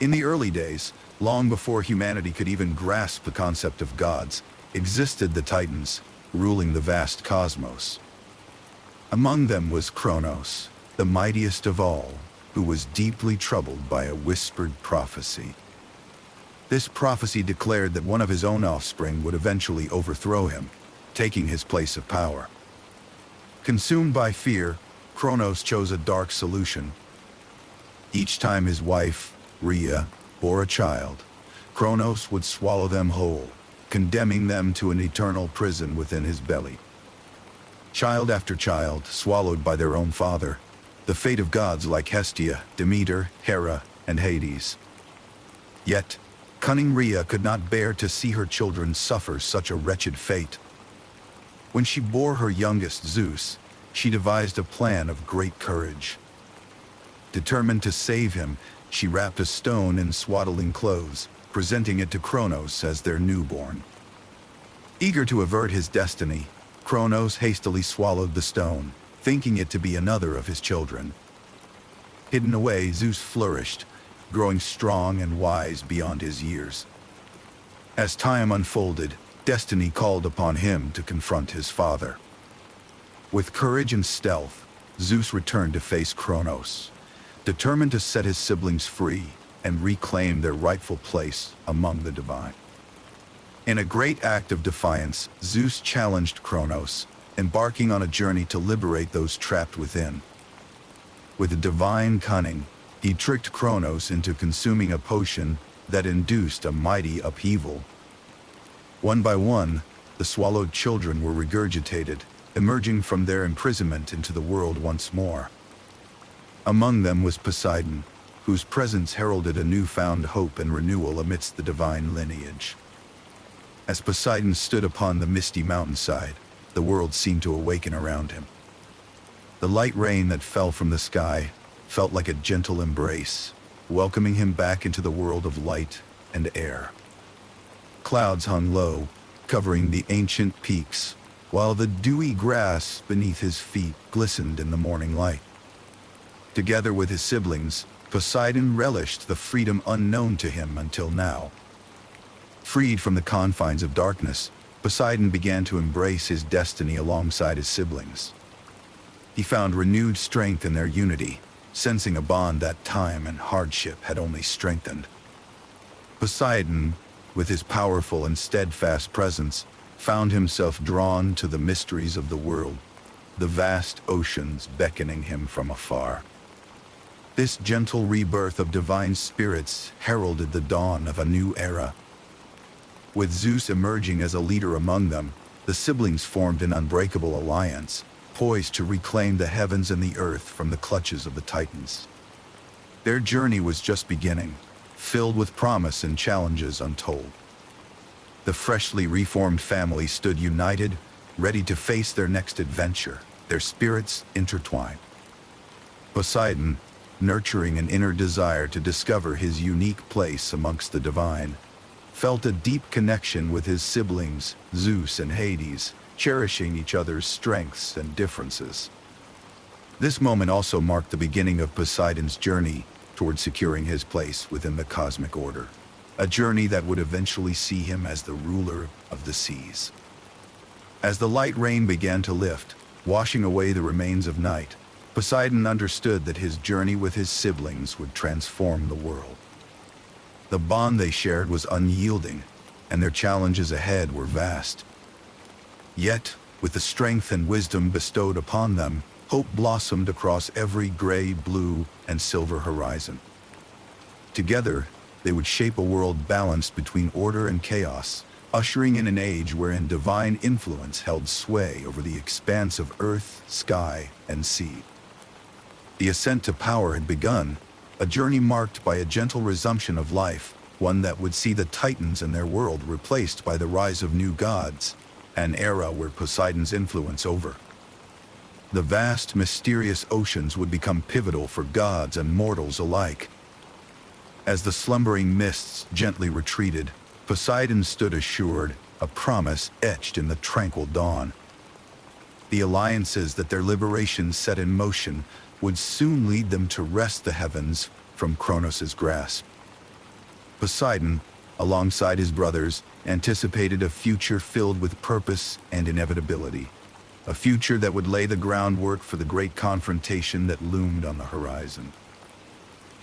In the early days, long before humanity could even grasp the concept of gods, existed the Titans, ruling the vast cosmos. Among them was Kronos, the mightiest of all, who was deeply troubled by a whispered prophecy. This prophecy declared that one of his own offspring would eventually overthrow him, taking his place of power. Consumed by fear, Kronos chose a dark solution. Each time his wife, Rhea, bore a child, Kronos would swallow them whole, condemning them to an eternal prison within his belly. Child after child, swallowed by their own father, the fate of gods like Hestia, Demeter, Hera, and Hades. Yet, cunning Rhea could not bear to see her children suffer such a wretched fate. When she bore her youngest, Zeus, she devised a plan of great courage. Determined to save him, she wrapped a stone in swaddling clothes, presenting it to Kronos as their newborn. Eager to avert his destiny, Kronos hastily swallowed the stone, thinking it to be another of his children. Hidden away, Zeus flourished, growing strong and wise beyond his years. As time unfolded, destiny called upon him to confront his father. With courage and stealth, Zeus returned to face Kronos, determined to set his siblings free and reclaim their rightful place among the divine. In a great act of defiance, Zeus challenged Kronos, embarking on a journey to liberate those trapped within. With a divine cunning, he tricked Kronos into consuming a potion that induced a mighty upheaval. One by one, the swallowed children were regurgitated, emerging from their imprisonment into the world once more. Among them was Poseidon, whose presence heralded a newfound hope and renewal amidst the divine lineage. As Poseidon stood upon the misty mountainside, the world seemed to awaken around him. The light rain that fell from the sky felt like a gentle embrace, welcoming him back into the world of light and air. Clouds hung low, covering the ancient peaks, while the dewy grass beneath his feet glistened in the morning light. Together with his siblings, Poseidon relished the freedom unknown to him until now. Freed from the confines of darkness, Poseidon began to embrace his destiny alongside his siblings. He found renewed strength in their unity, sensing a bond that time and hardship had only strengthened. Poseidon, with his powerful and steadfast presence, found himself drawn to the mysteries of the world, the vast oceans beckoning him from afar. This gentle rebirth of divine spirits heralded the dawn of a new era. With Zeus emerging as a leader among them, the siblings formed an unbreakable alliance, poised to reclaim the heavens and the earth from the clutches of the Titans. Their journey was just beginning, filled with promise and challenges untold. The freshly reformed family stood united, ready to face their next adventure, their spirits intertwined. Poseidon, nurturing an inner desire to discover his unique place amongst the divine, felt a deep connection with his siblings, Zeus and Hades, cherishing each other's strengths and differences. This moment also marked the beginning of Poseidon's journey toward securing his place within the cosmic order, a journey that would eventually see him as the ruler of the seas. As the light rain began to lift, washing away the remains of night, Poseidon understood that his journey with his siblings would transform the world. The bond they shared was unyielding, and their challenges ahead were vast. Yet, with the strength and wisdom bestowed upon them, hope blossomed across every gray, blue, and silver horizon. Together, they would shape a world balanced between order and chaos, ushering in an age wherein divine influence held sway over the expanse of earth, sky, and sea. The ascent to power had begun, a journey marked by a gentle resumption of life, one that would see the Titans and their world replaced by the rise of new gods, an era where Poseidon's influence over the vast, mysterious oceans would become pivotal for gods and mortals alike. As the slumbering mists gently retreated, Poseidon stood assured, a promise etched in the tranquil dawn. The alliances that their liberation set in motion would soon lead them to wrest the heavens from Kronos' grasp. Poseidon, alongside his brothers, anticipated a future filled with purpose and inevitability. A future that would lay the groundwork for the great confrontation that loomed on the horizon.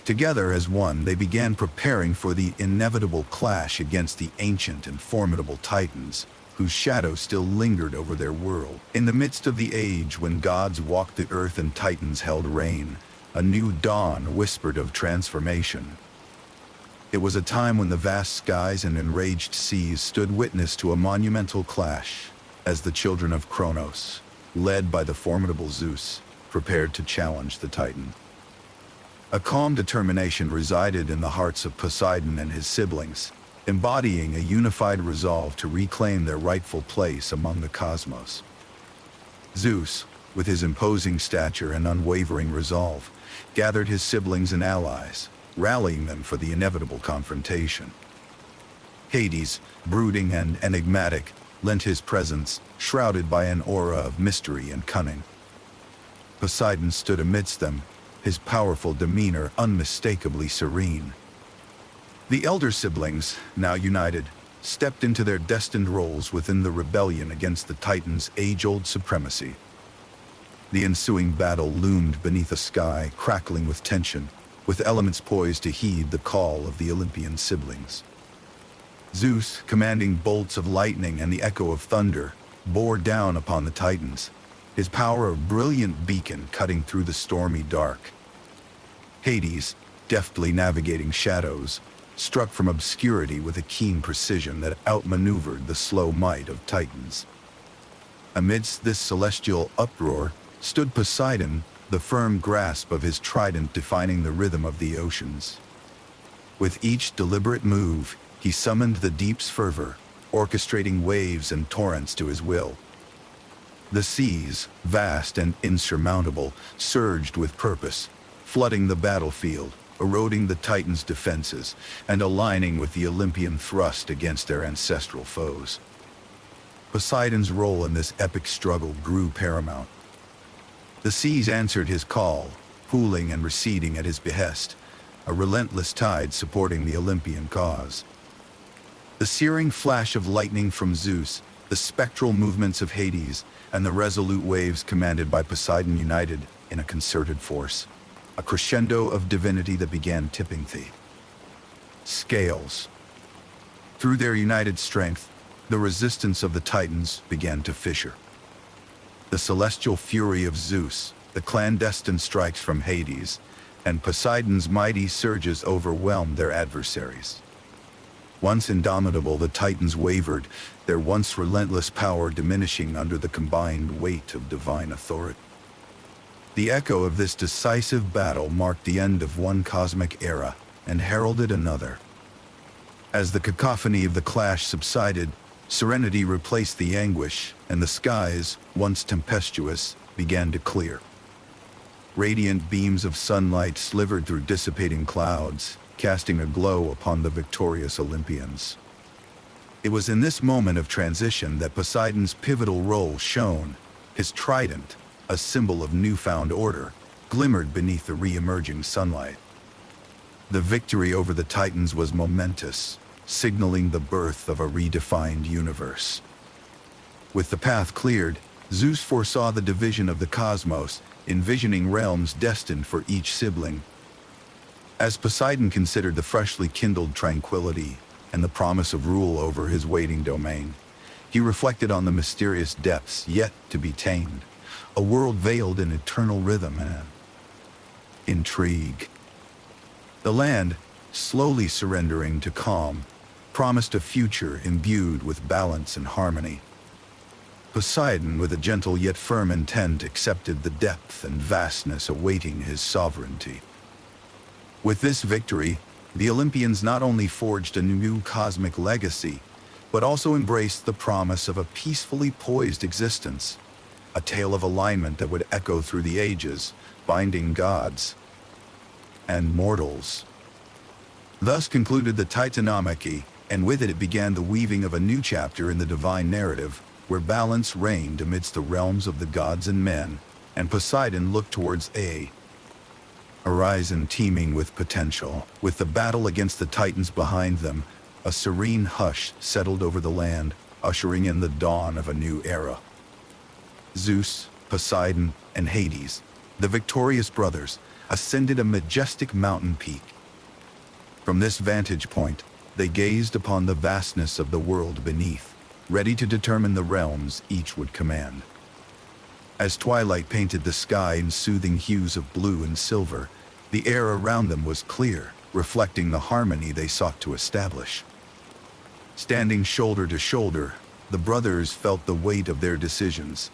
Together as one, they began preparing for the inevitable clash against the ancient and formidable Titans, whose shadow still lingered over their world. In the midst of the age when gods walked the earth and Titans held reign, a new dawn whispered of transformation. It was a time when the vast skies and enraged seas stood witness to a monumental clash, as the children of Kronos, led by the formidable Zeus, prepared to challenge the Titan. A calm determination resided in the hearts of Poseidon and his siblings, embodying a unified resolve to reclaim their rightful place among the cosmos. Zeus, with his imposing stature and unwavering resolve, gathered his siblings and allies, rallying them for the inevitable confrontation. Hades, brooding and enigmatic, lent his presence, shrouded by an aura of mystery and cunning. Poseidon stood amidst them, his powerful demeanor unmistakably serene. The elder siblings, now united, stepped into their destined roles within the rebellion against the Titans' age-old supremacy. The ensuing battle loomed beneath a sky crackling with tension, with elements poised to heed the call of the Olympian siblings. Zeus, commanding bolts of lightning and the echo of thunder, bore down upon the Titans, his power a brilliant beacon cutting through the stormy dark. Hades, deftly navigating shadows, struck from obscurity with a keen precision that outmaneuvered the slow might of Titans. Amidst this celestial uproar stood Poseidon, the firm grasp of his trident defining the rhythm of the oceans. With each deliberate move, he summoned the deep's fervor, orchestrating waves and torrents to his will. The seas, vast and insurmountable, surged with purpose, flooding the battlefield, eroding the Titans' defenses, and aligning with the Olympian thrust against their ancestral foes. Poseidon's role in this epic struggle grew paramount. The seas answered his call, pooling and receding at his behest, a relentless tide supporting the Olympian cause. The searing flash of lightning from Zeus, the spectral movements of Hades, and the resolute waves commanded by Poseidon united in a concerted force, a crescendo of divinity that began tipping the scales. Through their united strength, the resistance of the Titans began to fissure. The celestial fury of Zeus, the clandestine strikes from Hades, and Poseidon's mighty surges overwhelmed their adversaries. Once indomitable, the Titans wavered, their once relentless power diminishing under the combined weight of divine authority. The echo of this decisive battle marked the end of one cosmic era and heralded another. As the cacophony of the clash subsided, serenity replaced the anguish, and the skies, once tempestuous, began to clear. Radiant beams of sunlight slivered through dissipating clouds, casting a glow upon the victorious Olympians. It was in this moment of transition that Poseidon's pivotal role shone. His trident, a symbol of newfound order, glimmered beneath the re-emerging sunlight. The victory over the Titans was momentous, signaling the birth of a redefined universe. With the path cleared, Zeus foresaw the division of the cosmos, envisioning realms destined for each sibling. As Poseidon considered the freshly kindled tranquility and the promise of rule over his waiting domain, he reflected on the mysterious depths yet to be tamed, a world veiled in eternal rhythm and intrigue. The land, slowly surrendering to calm, promised a future imbued with balance and harmony. Poseidon, with a gentle yet firm intent, accepted the depth and vastness awaiting his sovereignty. With this victory, the Olympians not only forged a new cosmic legacy, but also embraced the promise of a peacefully poised existence, a tale of alignment that would echo through the ages, binding gods and mortals. Thus concluded the Titanomachy, and with it began the weaving of a new chapter in the divine narrative, where balance reigned amidst the realms of the gods and men, and Poseidon looked towards a horizon teeming with potential. With the battle against the Titans behind them, a serene hush settled over the land, ushering in the dawn of a new era. Zeus, Poseidon, and Hades, the victorious brothers, ascended a majestic mountain peak. From this vantage point, they gazed upon the vastness of the world beneath, ready to determine the realms each would command. As twilight painted the sky in soothing hues of blue and silver, the air around them was clear, reflecting the harmony they sought to establish. Standing shoulder to shoulder, the brothers felt the weight of their decisions,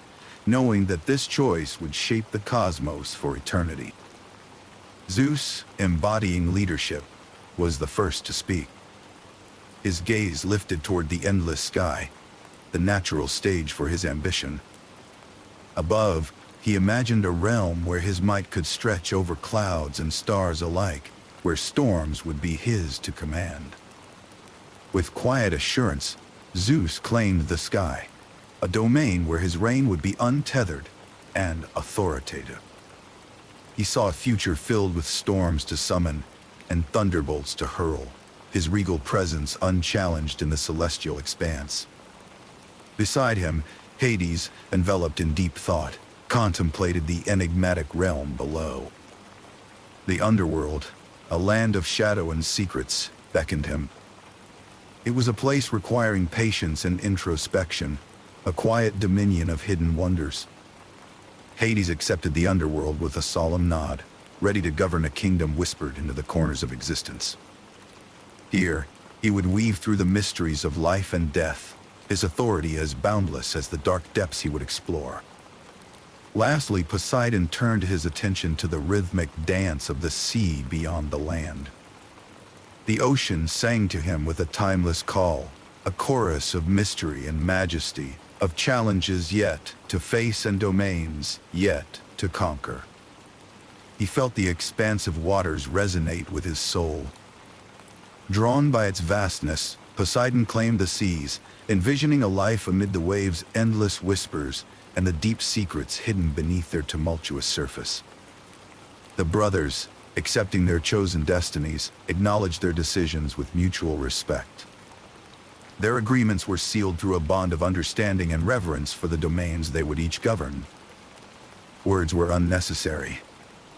knowing that this choice would shape the cosmos for eternity. Zeus, embodying leadership, was the first to speak. His gaze lifted toward the endless sky, the natural stage for his ambition. Above, he imagined a realm where his might could stretch over clouds and stars alike, where storms would be his to command. With quiet assurance, Zeus claimed the sky, a domain where his reign would be untethered and authoritative. He saw a future filled with storms to summon and thunderbolts to hurl, his regal presence unchallenged in the celestial expanse. Beside him, Hades, enveloped in deep thought, contemplated the enigmatic realm below. The underworld, a land of shadow and secrets, beckoned him. It was a place requiring patience and introspection, a quiet dominion of hidden wonders. Hades accepted the underworld with a solemn nod, ready to govern a kingdom whispered into the corners of existence. Here, he would weave through the mysteries of life and death, his authority as boundless as the dark depths he would explore. Lastly, Poseidon turned his attention to the rhythmic dance of the sea beyond the land. The ocean sang to him with a timeless call, a chorus of mystery and majesty, of challenges yet to face and domains yet to conquer. He felt the expansive waters resonate with his soul. Drawn by its vastness, Poseidon claimed the seas, envisioning a life amid the waves' endless whispers and the deep secrets hidden beneath their tumultuous surface. The brothers, accepting their chosen destinies, acknowledged their decisions with mutual respect. Their agreements were sealed through a bond of understanding and reverence for the domains they would each govern. Words were unnecessary.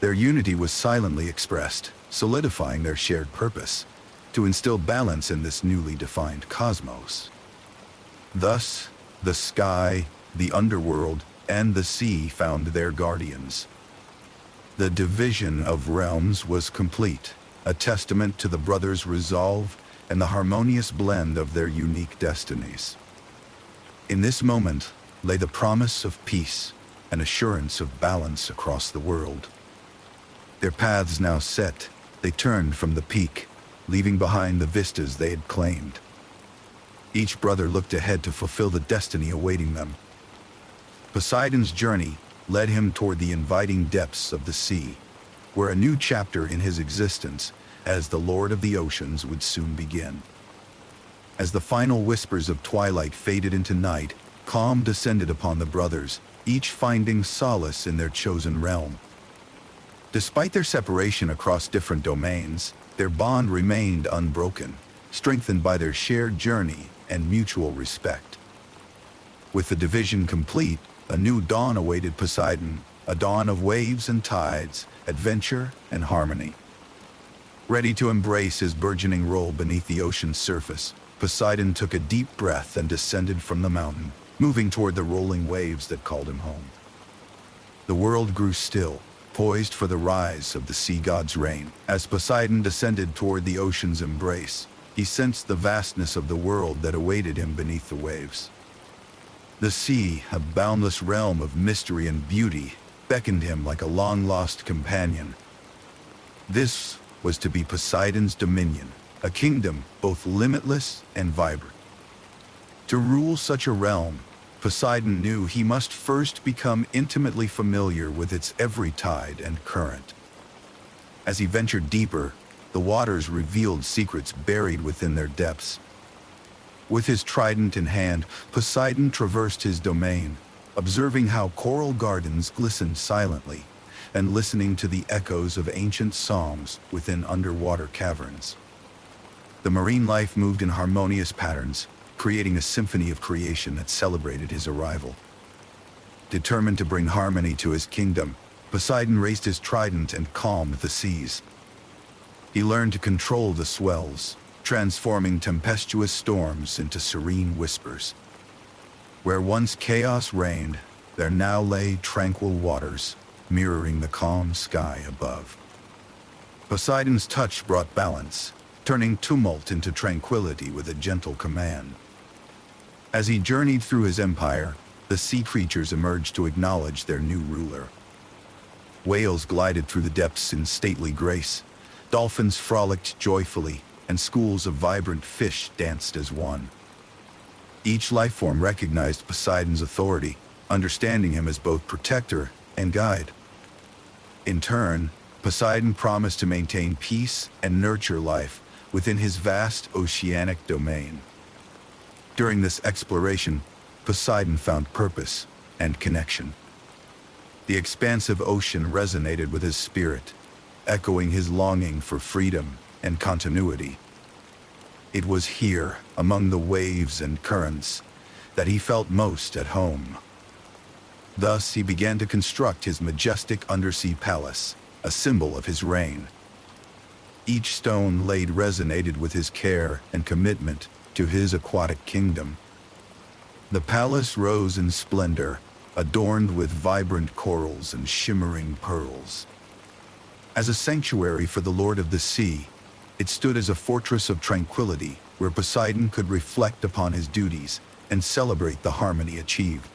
Their unity was silently expressed, solidifying their shared purpose, to instill balance in this newly defined cosmos. Thus, the sky, the underworld, and the sea found their guardians. The division of realms was complete, a testament to the brothers' resolve and the harmonious blend of their unique destinies. In this moment lay the promise of peace and assurance of balance across the world. Their paths now set, they turned from the peak, leaving behind the vistas they had claimed. Each brother looked ahead to fulfill the destiny awaiting them. Poseidon's journey led him toward the inviting depths of the sea, where a new chapter in his existence as the Lord of the Oceans would soon begin. As the final whispers of twilight faded into night, calm descended upon the brothers, each finding solace in their chosen realm. Despite their separation across different domains, their bond remained unbroken, strengthened by their shared journey and mutual respect. With the division complete, a new dawn awaited Poseidon, a dawn of waves and tides, adventure and harmony. Ready to embrace his burgeoning role beneath the ocean's surface, Poseidon took a deep breath and descended from the mountain, moving toward the rolling waves that called him home. The world grew still, poised for the rise of the sea god's reign. As Poseidon descended toward the ocean's embrace, he sensed the vastness of the world that awaited him beneath the waves. The sea, a boundless realm of mystery and beauty, beckoned him like a long-lost companion. This was to be Poseidon's dominion, a kingdom both limitless and vibrant. To rule such a realm, Poseidon knew he must first become intimately familiar with its every tide and current. As he ventured deeper, the waters revealed secrets buried within their depths. With his trident in hand, Poseidon traversed his domain, observing how coral gardens glistened silently, and listening to the echoes of ancient songs within underwater caverns. The marine life moved in harmonious patterns, creating a symphony of creation that celebrated his arrival. Determined to bring harmony to his kingdom, Poseidon raised his trident and calmed the seas. He learned to control the swells, transforming tempestuous storms into serene whispers. Where once chaos reigned, there now lay tranquil waters, mirroring the calm sky above. Poseidon's touch brought balance, turning tumult into tranquility with a gentle command. As he journeyed through his empire, the sea creatures emerged to acknowledge their new ruler. Whales glided through the depths in stately grace, dolphins frolicked joyfully, and schools of vibrant fish danced as one. Each life form recognized Poseidon's authority, understanding him as both protector and guide. In turn, Poseidon promised to maintain peace and nurture life within his vast oceanic domain. During this exploration, Poseidon found purpose and connection. The expansive ocean resonated with his spirit, echoing his longing for freedom and continuity. It was here, among the waves and currents, that he felt most at home. Thus, he began to construct his majestic undersea palace, a symbol of his reign. Each stone laid resonated with his care and commitment to his aquatic kingdom. The palace rose in splendor, adorned with vibrant corals and shimmering pearls. As a sanctuary for the Lord of the Sea, it stood as a fortress of tranquility where Poseidon could reflect upon his duties and celebrate the harmony achieved.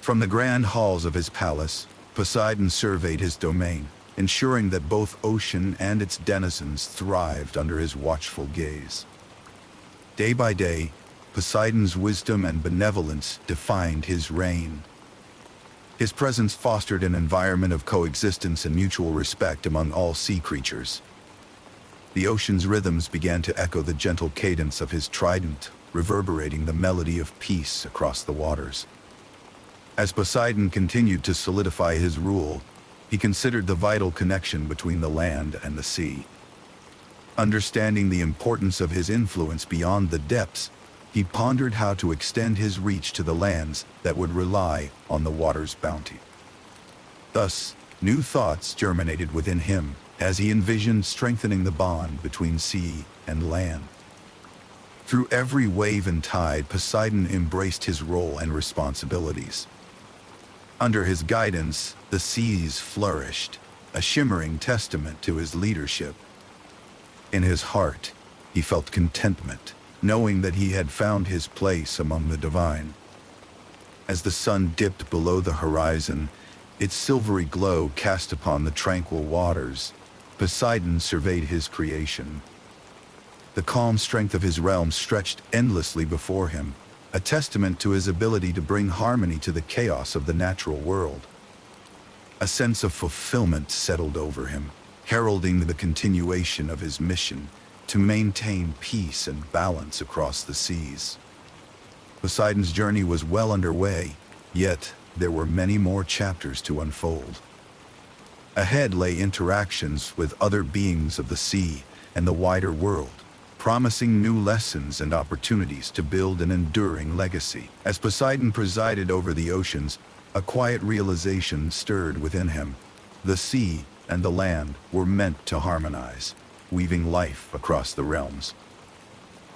From the grand halls of his palace, Poseidon surveyed his domain, ensuring that both ocean and its denizens thrived under his watchful gaze. Day by day, Poseidon's wisdom and benevolence defined his reign. His presence fostered an environment of coexistence and mutual respect among all sea creatures. The ocean's rhythms began to echo the gentle cadence of his trident, reverberating the melody of peace across the waters. As Poseidon continued to solidify his rule, he considered the vital connection between the land and the sea. Understanding the importance of his influence beyond the depths, he pondered how to extend his reach to the lands that would rely on the water's bounty. Thus, new thoughts germinated within him as he envisioned strengthening the bond between sea and land. Through every wave and tide, Poseidon embraced his role and responsibilities. Under his guidance, the seas flourished, a shimmering testament to his leadership. In his heart, he felt contentment, knowing that he had found his place among the divine. As the sun dipped below the horizon, its silvery glow cast upon the tranquil waters, Poseidon surveyed his creation. The calm strength of his realm stretched endlessly before him, a testament to his ability to bring harmony to the chaos of the natural world. A sense of fulfillment settled over him, heralding the continuation of his mission to maintain peace and balance across the seas. Poseidon's journey was well underway, yet there were many more chapters to unfold. Ahead lay interactions with other beings of the sea and the wider world, promising new lessons and opportunities to build an enduring legacy. As Poseidon presided over the oceans, a quiet realization stirred within him. The sea and the land were meant to harmonize, weaving life across the realms.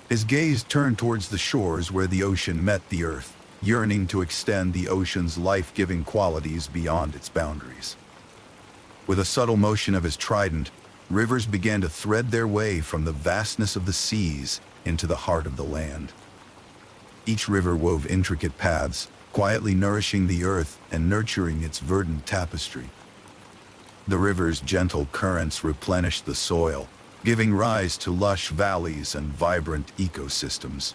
His gaze turned towards the shores where the ocean met the earth, yearning to extend the ocean's life-giving qualities beyond its boundaries. With a subtle motion of his trident, rivers began to thread their way from the vastness of the seas into the heart of the land. Each river wove intricate paths, quietly nourishing the earth and nurturing its verdant tapestry. The river's gentle currents replenished the soil, giving rise to lush valleys and vibrant ecosystems.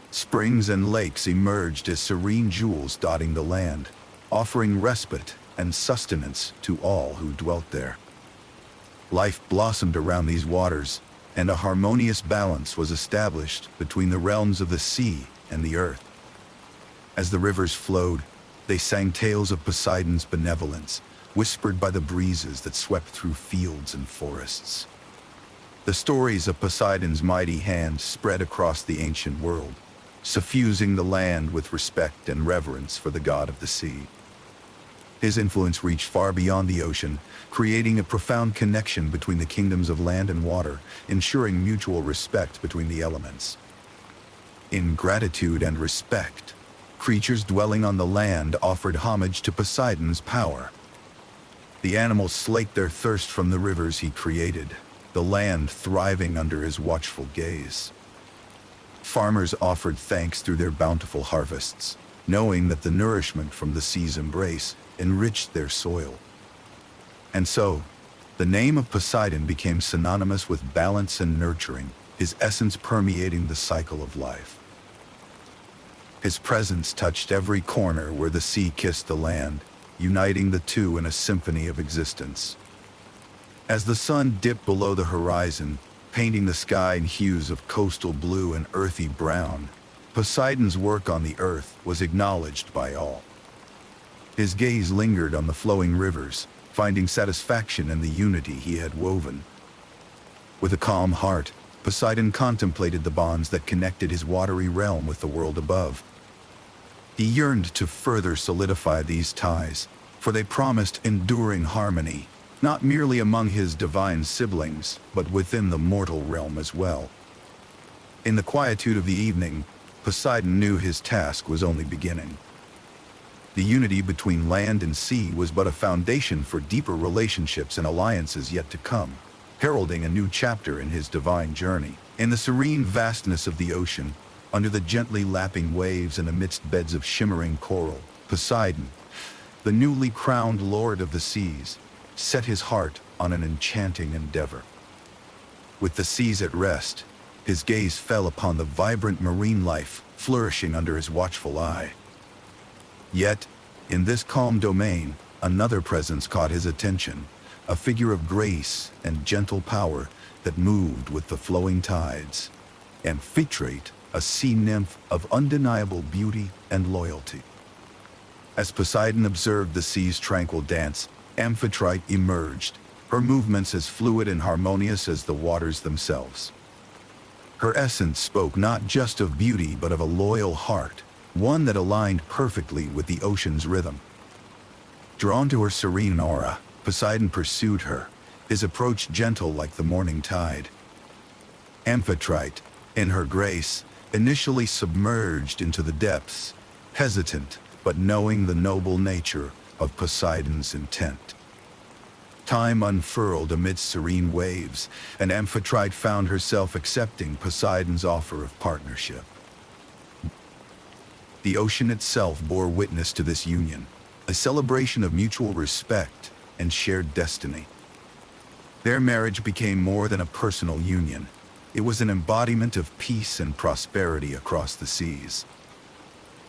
Springs and lakes emerged as serene jewels dotting the land, offering respite and sustenance to all who dwelt there. Life blossomed around these waters, and a harmonious balance was established between the realms of the sea and the earth. As the rivers flowed, they sang tales of Poseidon's benevolence, whispered by the breezes that swept through fields and forests. The stories of Poseidon's mighty hand spread across the ancient world, suffusing the land with respect and reverence for the god of the sea. His influence reached far beyond the ocean, creating a profound connection between the kingdoms of land and water, ensuring mutual respect between the elements. In gratitude and respect, creatures dwelling on the land offered homage to Poseidon's power. The animals slaked their thirst from the rivers he created, the land thriving under his watchful gaze. Farmers offered thanks through their bountiful harvests, knowing that the nourishment from the sea's embrace enriched their soil. And so, the name of Poseidon became synonymous with balance and nurturing, his essence permeating the cycle of life. His presence touched every corner where the sea kissed the land, uniting the two in a symphony of existence. As the sun dipped below the horizon, painting the sky in hues of coastal blue and earthy brown, Poseidon's work on the earth was acknowledged by all. His gaze lingered on the flowing rivers, finding satisfaction in the unity he had woven. With a calm heart, Poseidon contemplated the bonds that connected his watery realm with the world above. He yearned to further solidify these ties, for they promised enduring harmony, not merely among his divine siblings, but within the mortal realm as well. In the quietude of the evening, Poseidon knew his task was only beginning. The unity between land and sea was but a foundation for deeper relationships and alliances yet to come, heralding a new chapter in his divine journey. In the serene vastness of the ocean, under the gently lapping waves and amidst beds of shimmering coral, Poseidon, the newly crowned lord of the seas, set his heart on an enchanting endeavor. With the seas at rest, his gaze fell upon the vibrant marine life flourishing under his watchful eye. Yet, in this calm domain, another presence caught his attention, a figure of grace and gentle power that moved with the flowing tides. Amphitrite, a sea nymph of undeniable beauty and loyalty. As Poseidon observed the sea's tranquil dance, Amphitrite emerged, her movements as fluid and harmonious as the waters themselves. Her essence spoke not just of beauty but of a loyal heart, one that aligned perfectly with the ocean's rhythm. Drawn to her serene aura, Poseidon pursued her, his approach gentle like the morning tide. Amphitrite, in her grace, initially submerged into the depths, hesitant but knowing the noble nature of Poseidon's intent. Time unfurled amidst serene waves, and Amphitrite found herself accepting Poseidon's offer of partnership. The ocean itself bore witness to this union, a celebration of mutual respect and shared destiny. Their marriage became more than a personal union. It was an embodiment of peace and prosperity across the seas.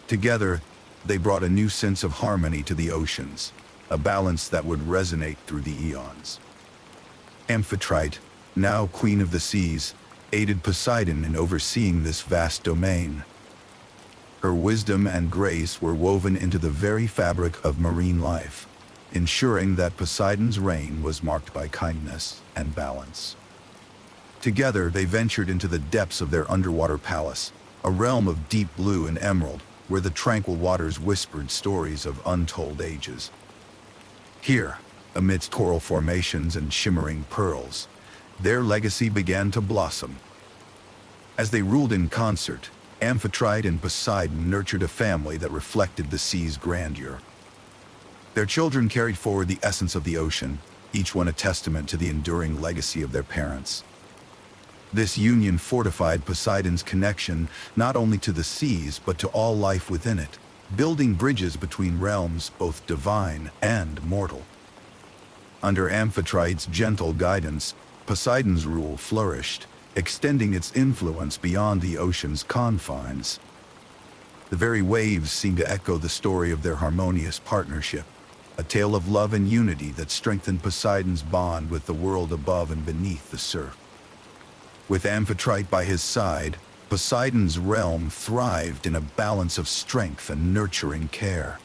Together, they brought a new sense of harmony to the oceans, a balance that would resonate through the eons. Amphitrite, now queen of the seas, aided Poseidon in overseeing this vast domain. Her wisdom and grace were woven into the very fabric of marine life, ensuring that Poseidon's reign was marked by kindness and balance. Together, they ventured into the depths of their underwater palace, a realm of deep blue and emerald, where the tranquil waters whispered stories of untold ages. Here, amidst coral formations and shimmering pearls, their legacy began to blossom. As they ruled in concert, Amphitrite and Poseidon nurtured a family that reflected the sea's grandeur. Their children carried forward the essence of the ocean, each one a testament to the enduring legacy of their parents. This union fortified Poseidon's connection not only to the seas but to all life within it, building bridges between realms both divine and mortal. Under Amphitrite's gentle guidance, Poseidon's rule flourished, extending its influence beyond the ocean's confines. The very waves seemed to echo the story of their harmonious partnership, a tale of love and unity that strengthened Poseidon's bond with the world above and beneath the surf. With Amphitrite by his side, Poseidon's realm thrived in a balance of strength and nurturing care.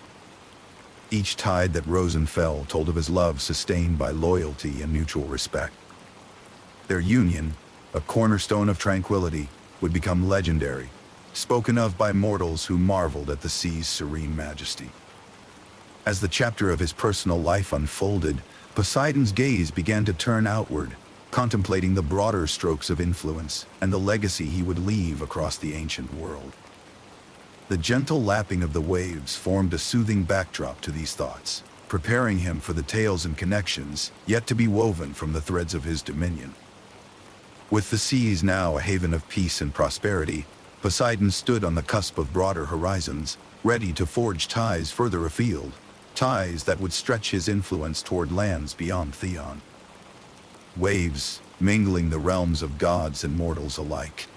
Each tide that rose and fell told of his love sustained by loyalty and mutual respect. Their union, a cornerstone of tranquility, would become legendary, spoken of by mortals who marveled at the sea's serene majesty. As the chapter of his personal life unfolded, Poseidon's gaze began to turn outward, contemplating the broader strokes of influence and the legacy he would leave across the ancient world. The gentle lapping of the waves formed a soothing backdrop to these thoughts, preparing him for the tales and connections yet to be woven from the threads of his dominion. With the seas now a haven of peace and prosperity, Poseidon stood on the cusp of broader horizons, ready to forge ties further afield, ties that would stretch his influence toward lands beyond Theon. Waves, mingling the realms of gods and mortals alike.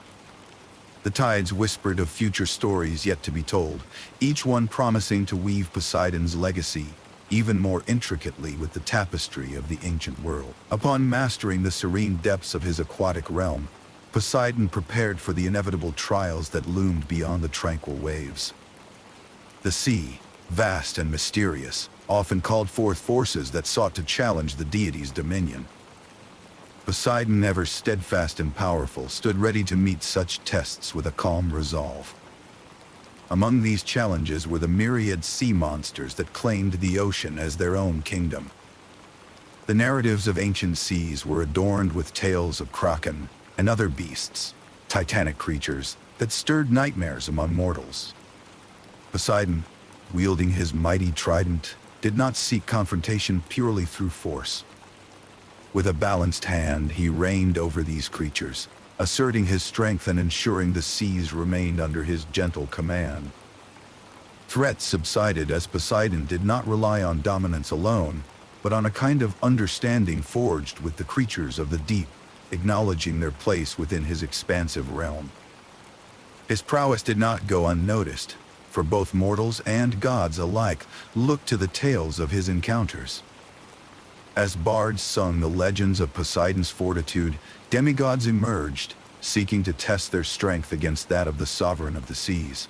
The tides whispered of future stories yet to be told, each one promising to weave Poseidon's legacy even more intricately with the tapestry of the ancient world. Upon mastering the serene depths of his aquatic realm, Poseidon prepared for the inevitable trials that loomed beyond the tranquil waves. The sea, vast and mysterious, often called forth forces that sought to challenge the deity's dominion. Poseidon, ever steadfast and powerful, stood ready to meet such tests with a calm resolve. Among these challenges were the myriad sea monsters that claimed the ocean as their own kingdom. The narratives of ancient seas were adorned with tales of kraken and other beasts, titanic creatures that stirred nightmares among mortals. Poseidon, wielding his mighty trident, did not seek confrontation purely through force. With a balanced hand, he reigned over these creatures, asserting his strength and ensuring the seas remained under his gentle command. Threats subsided as Poseidon did not rely on dominance alone, but on a kind of understanding forged with the creatures of the deep, acknowledging their place within his expansive realm. His prowess did not go unnoticed, for both mortals and gods alike looked to the tales of his encounters. As bards sung the legends of Poseidon's fortitude, demigods emerged, seeking to test their strength against that of the sovereign of the seas.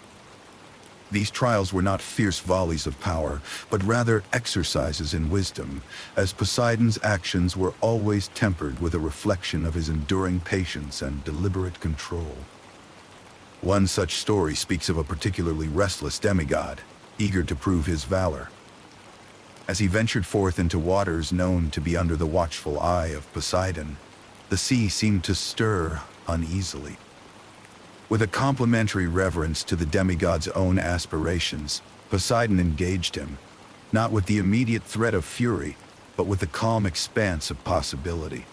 These trials were not fierce volleys of power, but rather exercises in wisdom, as Poseidon's actions were always tempered with a reflection of his enduring patience and deliberate control. One such story speaks of a particularly restless demigod, eager to prove his valor. As he ventured forth into waters known to be under the watchful eye of Poseidon, the sea seemed to stir uneasily. With a complimentary reverence to the demigod's own aspirations, Poseidon engaged him, not with the immediate threat of fury, but with the calm expanse of possibility.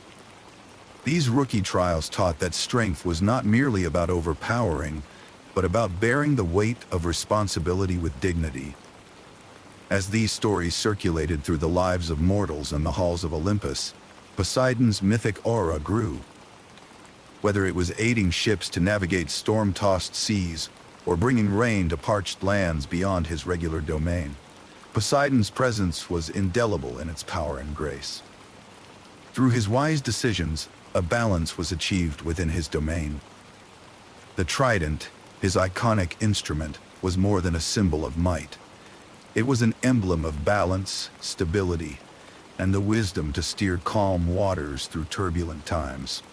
These rookie trials taught that strength was not merely about overpowering, but about bearing the weight of responsibility with dignity. As these stories circulated through the lives of mortals and the halls of Olympus, Poseidon's mythic aura grew. Whether it was aiding ships to navigate storm-tossed seas or bringing rain to parched lands beyond his regular domain, Poseidon's presence was indelible in its power and grace. Through his wise decisions, a balance was achieved within his domain. The trident, his iconic instrument, was more than a symbol of might. It was an emblem of balance, stability, and the wisdom to steer calm waters through turbulent times.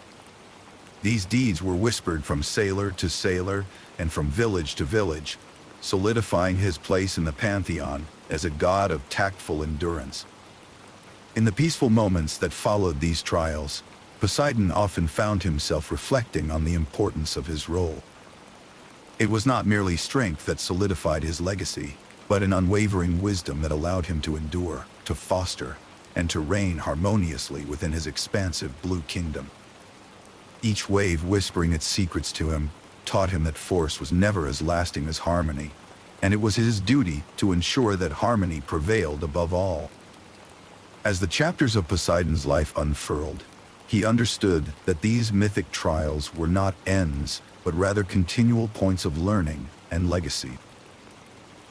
These deeds were whispered from sailor to sailor and from village to village, solidifying his place in the pantheon as a god of tactful endurance. In the peaceful moments that followed these trials, Poseidon often found himself reflecting on the importance of his role. It was not merely strength that solidified his legacy, but an unwavering wisdom that allowed him to endure, to foster, and to reign harmoniously within his expansive blue kingdom. Each wave whispering its secrets to him taught him that force was never as lasting as harmony, and it was his duty to ensure that harmony prevailed above all. As the chapters of Poseidon's life unfurled, he understood that these mythic trials were not ends, but rather continual points of learning and legacy.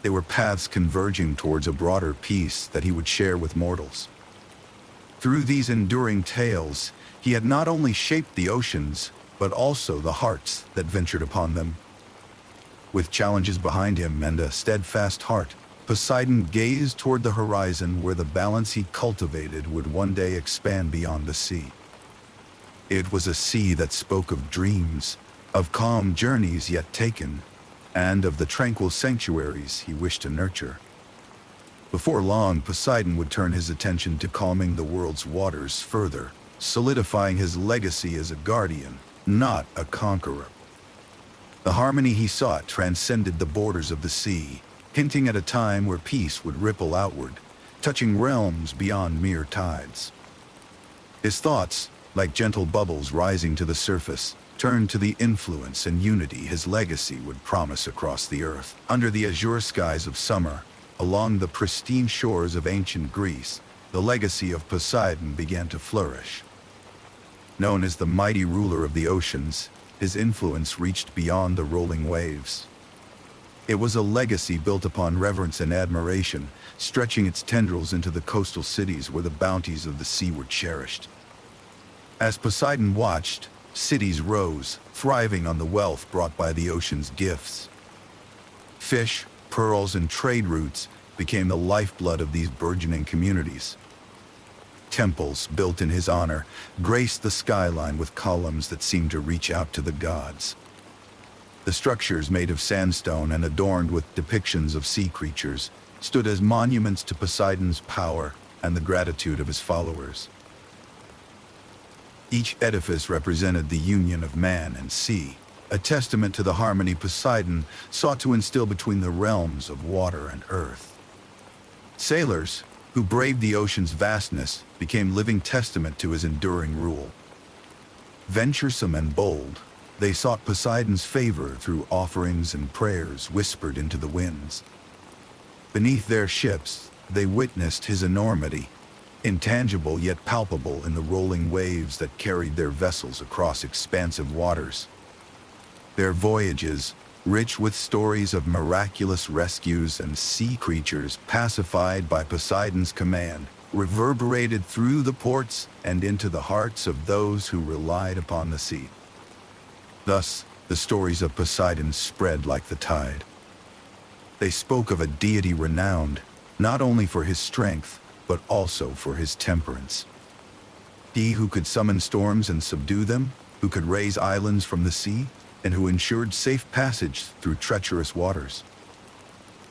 They were paths converging towards a broader peace that he would share with mortals. Through these enduring tales, he had not only shaped the oceans, but also the hearts that ventured upon them. With challenges behind him and a steadfast heart, Poseidon gazed toward the horizon where the balance he cultivated would one day expand beyond the sea. It was a sea that spoke of dreams, of calm journeys yet taken, and of the tranquil sanctuaries he wished to nurture. Before long, Poseidon would turn his attention to calming the world's waters further, solidifying his legacy as a guardian, not a conqueror. The harmony he sought transcended the borders of the sea, hinting at a time where peace would ripple outward, touching realms beyond mere tides. His thoughts, like gentle bubbles rising to the surface, turned to the influence and unity his legacy would promise across the earth. Under the azure skies of summer, along the pristine shores of ancient Greece, the legacy of Poseidon began to flourish. Known as the mighty ruler of the oceans, his influence reached beyond the rolling waves. It was a legacy built upon reverence and admiration, stretching its tendrils into the coastal cities where the bounties of the sea were cherished. As Poseidon watched, cities rose, thriving on the wealth brought by the ocean's gifts. Fish, pearls, and trade routes became the lifeblood of these burgeoning communities. Temples, built in his honor, graced the skyline with columns that seemed to reach out to the gods. The structures, made of sandstone and adorned with depictions of sea creatures, stood as monuments to Poseidon's power and the gratitude of his followers. Each edifice represented the union of man and sea, a testament to the harmony Poseidon sought to instill between the realms of water and earth. Sailors, who braved the ocean's vastness, became living testament to his enduring rule. Venturesome and bold, they sought Poseidon's favor through offerings and prayers whispered into the winds. Beneath their ships, they witnessed his enormity, intangible yet palpable in the rolling waves that carried their vessels across expansive waters. Their voyages, rich with stories of miraculous rescues and sea creatures pacified by Poseidon's command, reverberated through the ports and into the hearts of those who relied upon the sea. Thus, the stories of Poseidon spread like the tide. They spoke of a deity renowned, not only for his strength, but also for his temperance. He who could summon storms and subdue them, who could raise islands from the sea, and who ensured safe passage through treacherous waters.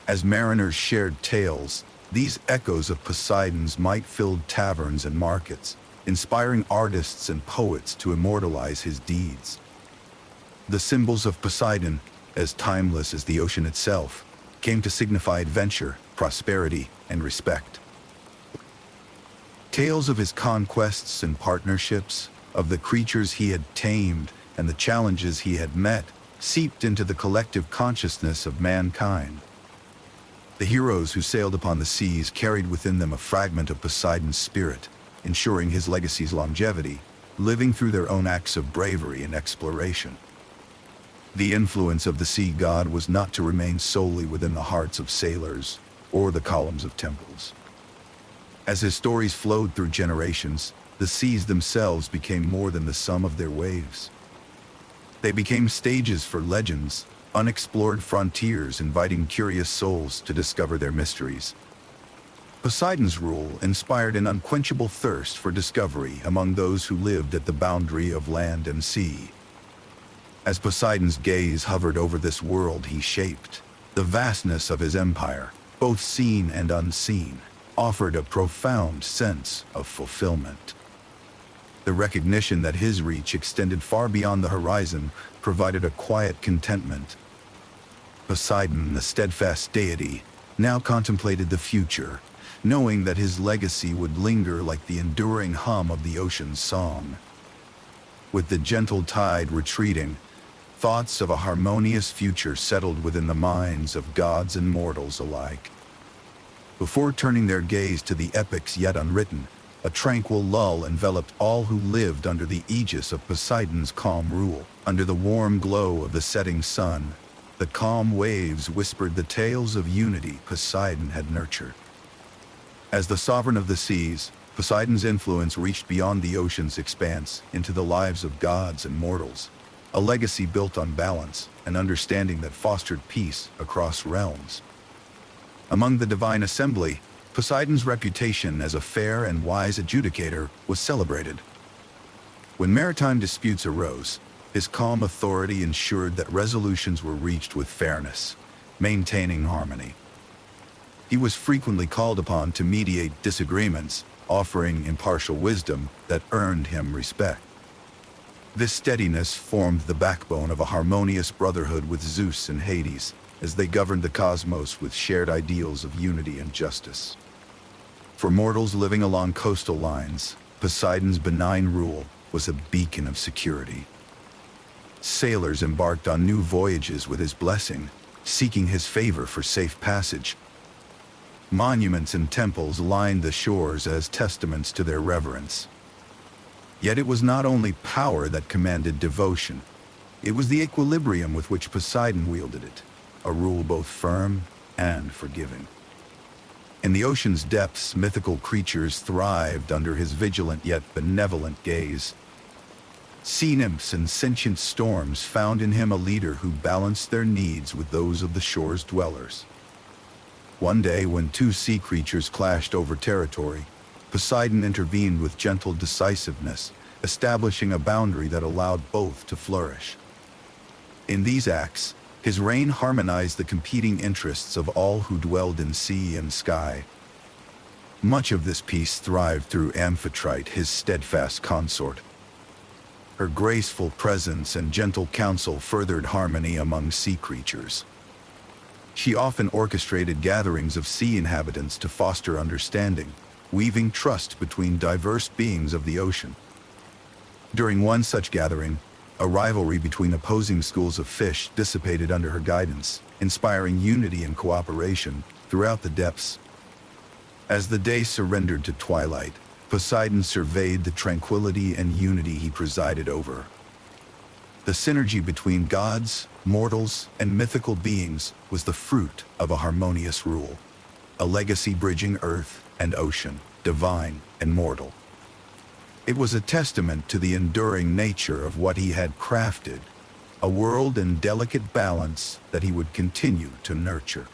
As mariners shared tales, these echoes of Poseidon's might filled taverns and markets, inspiring artists and poets to immortalize his deeds. The symbols of Poseidon, as timeless as the ocean itself, came to signify adventure, prosperity, and respect. Tales of his conquests and partnerships, of the creatures he had tamed and the challenges he had met, seeped into the collective consciousness of mankind. The heroes who sailed upon the seas carried within them a fragment of Poseidon's spirit, ensuring his legacy's longevity, living through their own acts of bravery and exploration. The influence of the sea god was not to remain solely within the hearts of sailors or the columns of temples. As his stories flowed through generations, the seas themselves became more than the sum of their waves. They became stages for legends, unexplored frontiers inviting curious souls to discover their mysteries. Poseidon's rule inspired an unquenchable thirst for discovery among those who lived at the boundary of land and sea. As Poseidon's gaze hovered over this world he shaped, the vastness of his empire, both seen and unseen, offered a profound sense of fulfillment. The recognition that his reach extended far beyond the horizon provided a quiet contentment. Poseidon, the steadfast deity, now contemplated the future, knowing that his legacy would linger like the enduring hum of the ocean's song. With the gentle tide retreating, thoughts of a harmonious future settled within the minds of gods and mortals alike. Before turning their gaze to the epics yet unwritten, a tranquil lull enveloped all who lived under the aegis of Poseidon's calm rule. Under the warm glow of the setting sun, the calm waves whispered the tales of unity Poseidon had nurtured. As the sovereign of the seas, Poseidon's influence reached beyond the ocean's expanse into the lives of gods and mortals, a legacy built on balance and understanding that fostered peace across realms. Among the divine assembly, Poseidon's reputation as a fair and wise adjudicator was celebrated. When maritime disputes arose, his calm authority ensured that resolutions were reached with fairness, maintaining harmony. He was frequently called upon to mediate disagreements, offering impartial wisdom that earned him respect. This steadiness formed the backbone of a harmonious brotherhood with Zeus and Hades, as they governed the cosmos with shared ideals of unity and justice. For mortals living along coastal lines, Poseidon's benign rule was a beacon of security. Sailors embarked on new voyages with his blessing, seeking his favor for safe passage. Monuments and temples lined the shores as testaments to their reverence. Yet it was not only power that commanded devotion. It was the equilibrium with which Poseidon wielded it, a rule both firm and forgiving. In the ocean's depths, mythical creatures thrived under his vigilant yet benevolent gaze. Sea nymphs and sentient storms found in him a leader who balanced their needs with those of the shore's dwellers. One day, when two sea creatures clashed over territory, Poseidon intervened with gentle decisiveness, establishing a boundary that allowed both to flourish. In these acts, his reign harmonized the competing interests of all who dwelled in sea and sky. Much of this peace thrived through Amphitrite, his steadfast consort. Her graceful presence and gentle counsel furthered harmony among sea creatures. She often orchestrated gatherings of sea inhabitants to foster understanding, weaving trust between diverse beings of the ocean. During one such gathering, a rivalry between opposing schools of fish dissipated under her guidance, inspiring unity and cooperation throughout the depths. As the day surrendered to twilight, Poseidon surveyed the tranquility and unity he presided over. The synergy between gods, mortals, and mythical beings was the fruit of a harmonious rule, a legacy bridging earth and ocean, divine and mortal. It was a testament to the enduring nature of what he had crafted, a world in delicate balance that he would continue to nurture.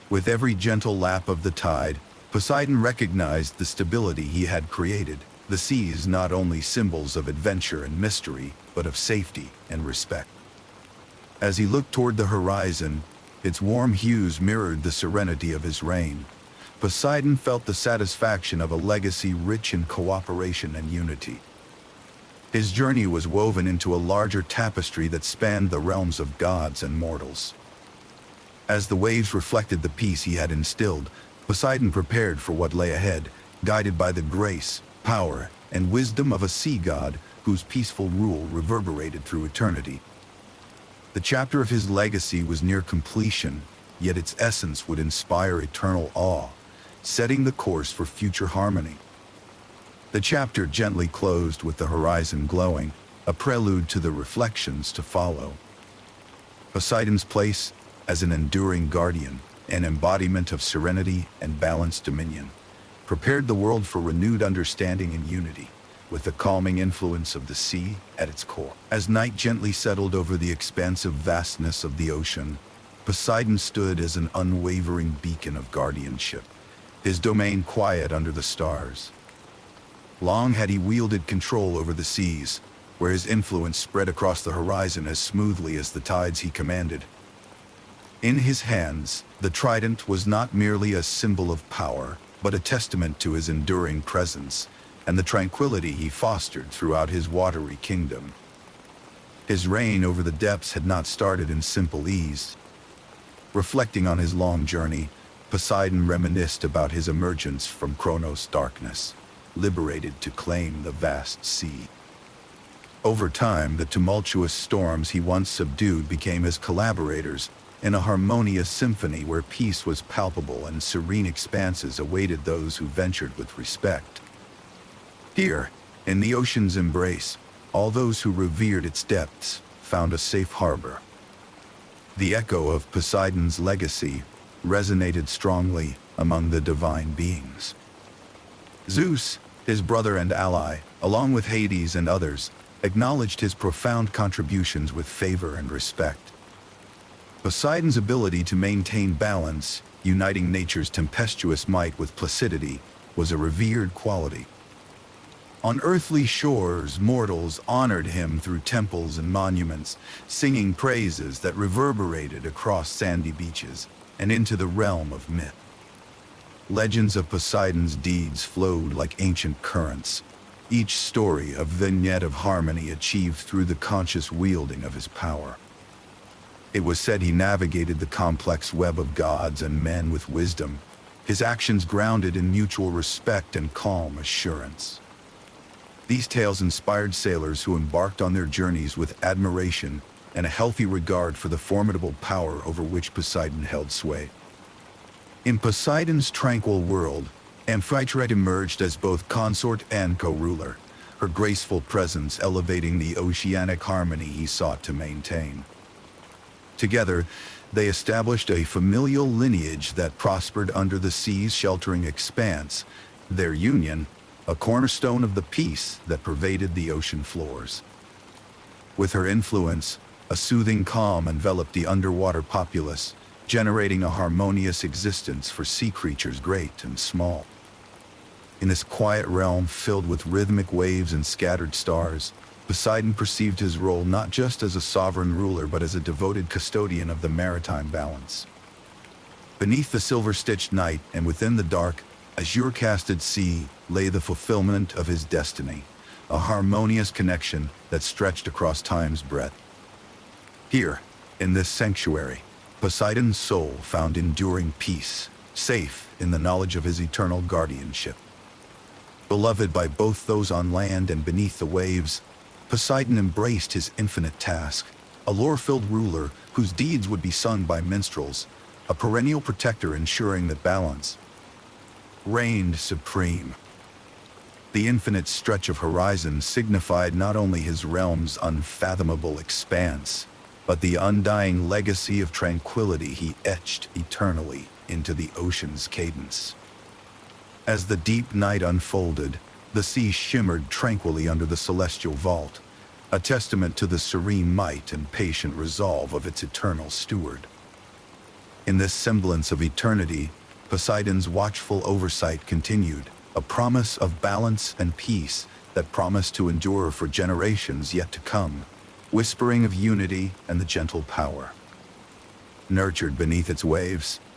With every gentle lap of the tide, Poseidon recognized the stability he had created, the seas not only symbols of adventure and mystery, but of safety and respect. As he looked toward the horizon, its warm hues mirrored the serenity of his reign. Poseidon felt the satisfaction of a legacy rich in cooperation and unity. His journey was woven into a larger tapestry that spanned the realms of gods and mortals. As the waves reflected the peace he had instilled, Poseidon prepared for what lay ahead, guided by the grace, power, and wisdom of a sea god whose peaceful rule reverberated through eternity. The chapter of his legacy was near completion, yet its essence would inspire eternal awe, setting the course for future harmony. The chapter gently closed with the horizon glowing, a prelude to the reflections to follow. Poseidon's place as an enduring guardian, an embodiment of serenity and balanced dominion, prepared the world for renewed understanding and unity, with the calming influence of the sea at its core. As night gently settled over the expansive vastness of the ocean, Poseidon stood as an unwavering beacon of guardianship, his domain quiet under the stars. Long had he wielded control over the seas, where his influence spread across the horizon as smoothly as the tides he commanded. In his hands, the trident was not merely a symbol of power, but a testament to his enduring presence and the tranquility he fostered throughout his watery kingdom. His reign over the depths had not started in simple ease. Reflecting on his long journey, Poseidon reminisced about his emergence from Kronos' darkness, liberated to claim the vast sea. Over time, the tumultuous storms he once subdued became his collaborators, in a harmonious symphony where peace was palpable and serene expanses awaited those who ventured with respect. Here, in the ocean's embrace, all those who revered its depths found a safe harbor. The echo of Poseidon's legacy resonated strongly among the divine beings. Zeus, his brother and ally, along with Hades and others, acknowledged his profound contributions with favor and respect. Poseidon's ability to maintain balance, uniting nature's tempestuous might with placidity, was a revered quality. On earthly shores, mortals honored him through temples and monuments, singing praises that reverberated across sandy beaches and into the realm of myth. Legends of Poseidon's deeds flowed like ancient currents, each story a vignette of harmony achieved through the conscious wielding of his power. It was said he navigated the complex web of gods and men with wisdom, his actions grounded in mutual respect and calm assurance. These tales inspired sailors who embarked on their journeys with admiration and a healthy regard for the formidable power over which Poseidon held sway. In Poseidon's tranquil world, Amphitrite emerged as both consort and co-ruler, her graceful presence elevating the oceanic harmony he sought to maintain. Together, they established a familial lineage that prospered under the sea's sheltering expanse, their union a cornerstone of the peace that pervaded the ocean floors. With her influence, a soothing calm enveloped the underwater populace, generating a harmonious existence for sea creatures great and small. In this quiet realm filled with rhythmic waves and scattered stars, Poseidon perceived his role not just as a sovereign ruler but as a devoted custodian of the maritime balance. Beneath the silver-stitched night and within the dark, azure-casted sea lay the fulfillment of his destiny, a harmonious connection that stretched across time's breadth. Here, in this sanctuary, Poseidon's soul found enduring peace, safe in the knowledge of his eternal guardianship. Beloved by both those on land and beneath the waves, Poseidon embraced his infinite task, a lore-filled ruler whose deeds would be sung by minstrels, a perennial protector ensuring that balance reigned supreme. The infinite stretch of horizon signified not only his realm's unfathomable expanse, but the undying legacy of tranquility he etched eternally into the ocean's cadence. As the deep night unfolded, the sea shimmered tranquilly under the celestial vault, a testament to the serene might and patient resolve of its eternal steward. In this semblance of eternity, Poseidon's watchful oversight continued, a promise of balance and peace that promised to endure for generations yet to come, whispering of unity and the gentle power. Nurtured beneath its waves,